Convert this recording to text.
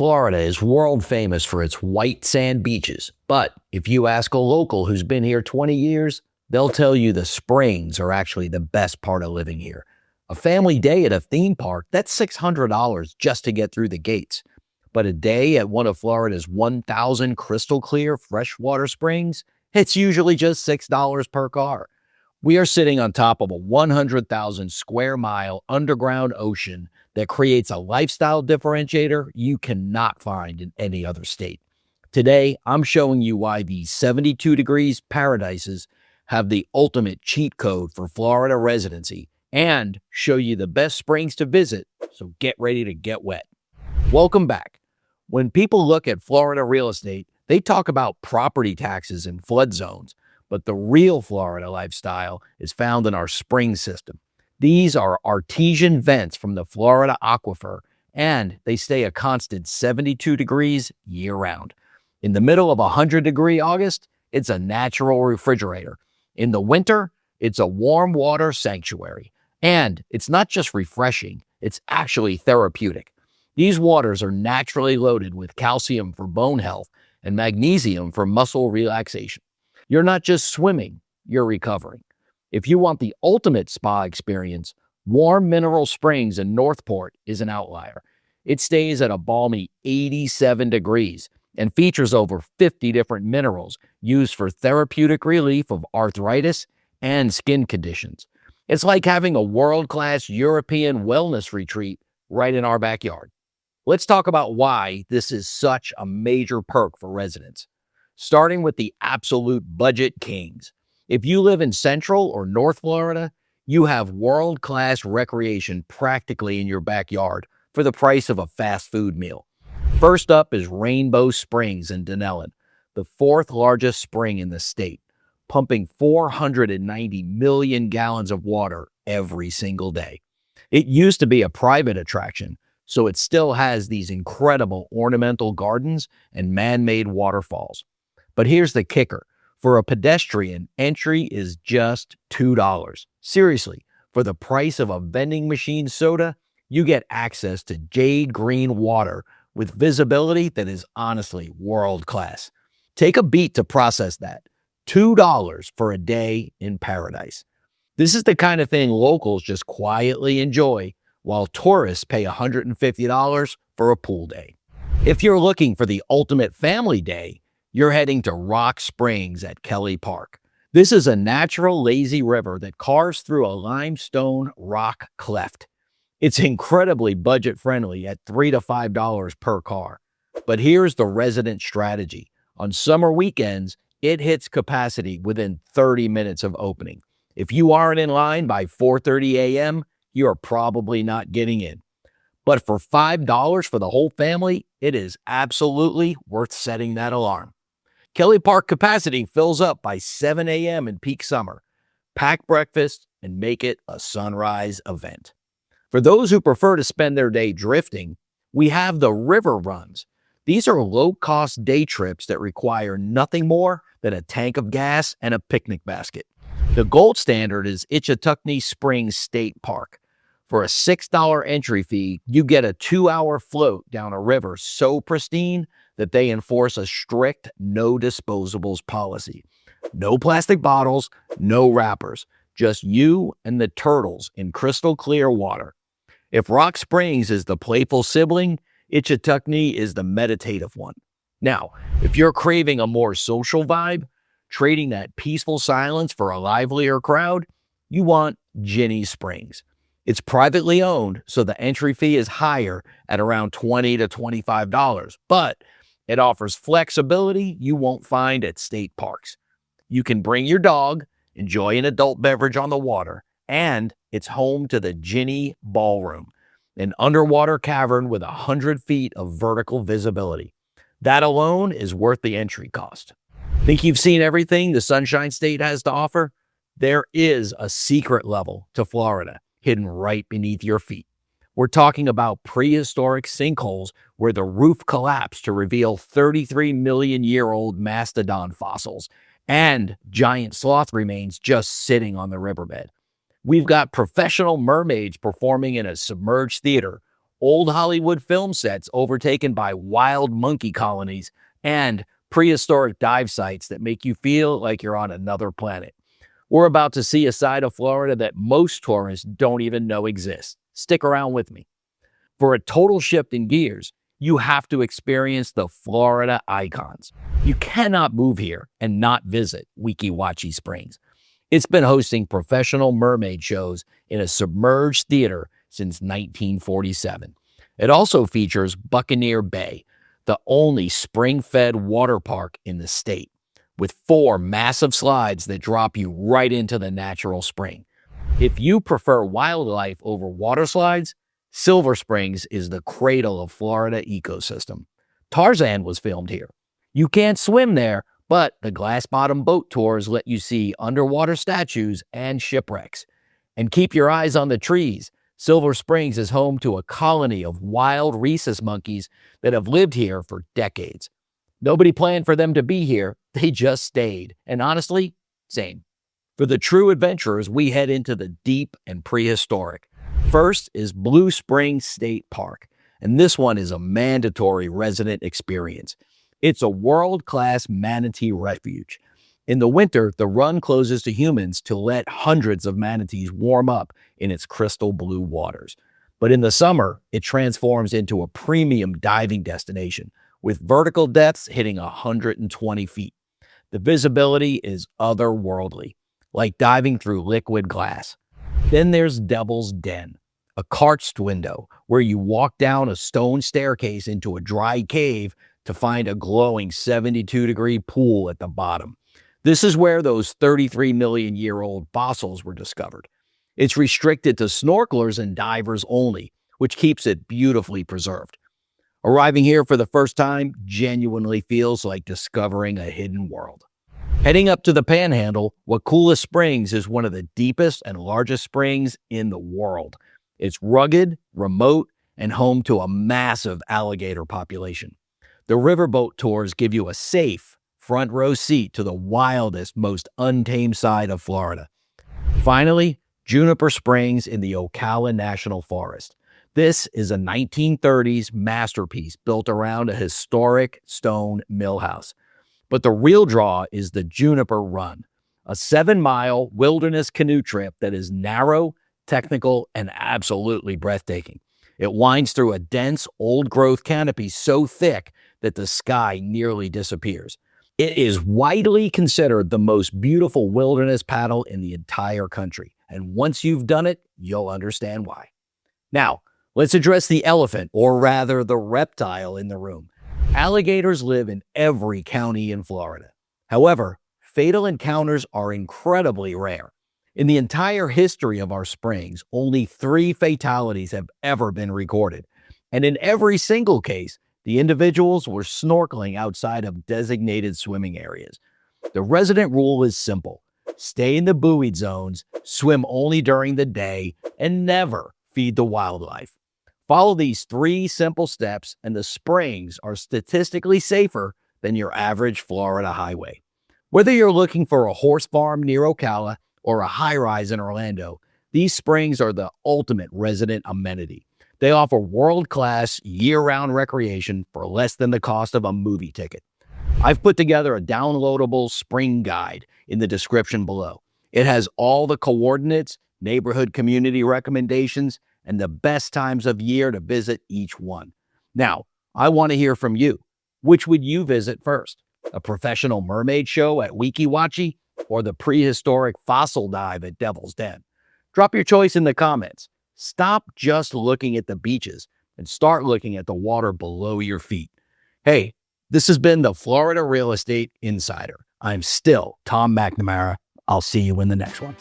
Florida is world famous for its white sand beaches, but if you ask a local who's been here 20 years, they'll tell you the springs are actually the best part of living here. A family day at a theme park, that's $600 just to get through the gates. But a day at one of Florida's 1,000 crystal clear freshwater springs, it's usually just $6 per car. We are sitting on top of a 100,000 square mile underground ocean that creates a lifestyle differentiator you cannot find in any other state. Today, I'm showing you why these 72 degrees paradises have the ultimate cheat code for Florida residency and show you the best springs to visit, so get ready to get wet. Welcome back. When people look at Florida real estate, they talk about property taxes and flood zones, but the real Florida lifestyle is found in our spring system. These are artesian vents from the Florida aquifer, and they stay a constant 72 degrees year-round. In the middle of 100-degree August, it's a natural refrigerator. In the winter, it's a warm water sanctuary. And it's not just refreshing, it's actually therapeutic. These waters are naturally loaded with calcium for bone health and magnesium for muscle relaxation. You're not just swimming, you're recovering. If you want the ultimate spa experience, Warm Mineral Springs in Northport is an outlier. It stays at a balmy 87 degrees and features over 50 different minerals used for therapeutic relief of arthritis and skin conditions. It's like having a world-class European wellness retreat right in our backyard. Let's talk about why this is such a major perk for residents. Starting with the absolute budget kings. If you live in Central or North Florida, you have world-class recreation practically in your backyard for the price of a fast food meal. First up is Rainbow Springs in Denellen, the fourth largest spring in the state, pumping 490 million gallons of water every single day. It used to be a private attraction, so it still has these incredible ornamental gardens and man-made waterfalls. But here's the kicker. For a pedestrian, entry is just $2. Seriously, for the price of a vending machine soda, you get access to jade green water with visibility that is honestly world class. Take a beat to process that. $2 for a day in paradise. This is the kind of thing locals just quietly enjoy, while tourists pay $150 for a pool day. If you're looking for the ultimate family day, you're heading to Rock Springs at Kelly Park. This is a natural lazy river that carves through a limestone rock cleft. It's incredibly budget-friendly at $3 to $5 per car. But here's the resident strategy. On summer weekends, it hits capacity within 30 minutes of opening. If you aren't in line by 4:30 a.m., you're probably not getting in. But for $5 for the whole family, it is absolutely worth setting that alarm. Kelly Park capacity fills up by 7 a.m. in peak summer. Pack breakfast and make it a sunrise event. For those who prefer to spend their day drifting, we have the river runs. These are low-cost day trips that require nothing more than a tank of gas and a picnic basket. The gold standard is Itchetucknee Springs State Park. For a $6 entry fee, you get a 2-hour float down a river so pristine that they enforce a strict no disposables policy. No plastic bottles, no wrappers, just you and the turtles in crystal clear water. If Rock Springs is the playful sibling, Itchetucknee is the meditative one. Now, if you're craving a more social vibe, trading that peaceful silence for a livelier crowd, you want Ginnie Springs. It's privately owned, so the entry fee is higher at around $20 to $25, but it offers flexibility you won't find at state parks. You can bring your dog, enjoy an adult beverage on the water, and it's home to the Ginnie Ballroom, an underwater cavern with 100 feet of vertical visibility. That alone is worth the entry cost. Think you've seen everything the Sunshine State has to offer? There is a secret level to Florida, hidden right beneath your feet. We're talking about prehistoric sinkholes where the roof collapsed to reveal 33 million year old mastodon fossils and giant sloth remains just sitting on the riverbed. We've got professional mermaids performing in a submerged theater, old Hollywood film sets overtaken by wild monkey colonies, and prehistoric dive sites that make you feel like you're on another planet. We're about to see a side of Florida that most tourists don't even know exists. Stick around with me. For a total shift in gears, you have to experience the Florida icons. You cannot move here and not visit Weeki Wachee Springs. It's been hosting professional mermaid shows in a submerged theater since 1947. It also features Buccaneer Bay, the only spring-fed water park in the state, with 4 massive slides that drop you right into the natural spring. If you prefer wildlife over water slides, Silver Springs is the cradle of Florida ecosystem. Tarzan was filmed here. You can't swim there, but the glass-bottom boat tours let you see underwater statues and shipwrecks. And keep your eyes on the trees. Silver Springs is home to a colony of wild rhesus monkeys that have lived here for decades. Nobody planned for them to be here. They just stayed. And honestly, same. For the true adventurers, we head into the deep and prehistoric. First is Blue Springs State Park, and this one is a mandatory resident experience. It's a world-class manatee refuge. In the winter, the run closes to humans to let hundreds of manatees warm up in its crystal blue waters. But in the summer, it transforms into a premium diving destination, with vertical depths hitting 120 feet. The visibility is otherworldly, like diving through liquid glass. Then there's Devil's Den, a karst window where you walk down a stone staircase into a dry cave to find a glowing 72-degree pool at the bottom. This is where those 33-million-year-old fossils were discovered. It's restricted to snorkelers and divers only, which keeps it beautifully preserved. Arriving here for the first time genuinely feels like discovering a hidden world. Heading up to the Panhandle, Wakulla Springs is one of the deepest and largest springs in the world. It's rugged, remote, and home to a massive alligator population. The riverboat tours give you a safe, front row seat to the wildest, most untamed side of Florida. Finally, Juniper Springs in the Ocala National Forest. This is a 1930s masterpiece built around a historic stone mill house. But the real draw is the Juniper Run, a 7-mile wilderness canoe trip that is narrow, technical, and absolutely breathtaking. It winds through a dense, old-growth canopy so thick that the sky nearly disappears. It is widely considered the most beautiful wilderness paddle in the entire country, and once you've done it, you'll understand why. Now, let's address the elephant, or rather the reptile in the room. Alligators live in every county in Florida. However, fatal encounters are incredibly rare. In the entire history of our springs, only 3 fatalities have ever been recorded. And in every single case, the individuals were snorkeling outside of designated swimming areas. The resident rule is simple. Stay in the buoyed zones, swim only during the day, and never feed the wildlife. Follow these 3 simple steps, and the springs are statistically safer than your average Florida highway. Whether you're looking for a horse farm near Ocala or a high-rise in Orlando, these springs are the ultimate resident amenity. They offer world-class, year-round recreation for less than the cost of a movie ticket. I've put together a downloadable spring guide in the description below. It has all the coordinates, neighborhood community recommendations, and the best times of year to visit each one. Now, I want to hear from you. Which would you visit first? A professional mermaid show at Weeki Wachee or the prehistoric fossil dive at Devil's Den? Drop your choice in the comments. Stop just looking at the beaches and start looking at the water below your feet. Hey, this has been the Florida Real Estate Insider. I'm still Tom McNamara. I'll see you in the next one.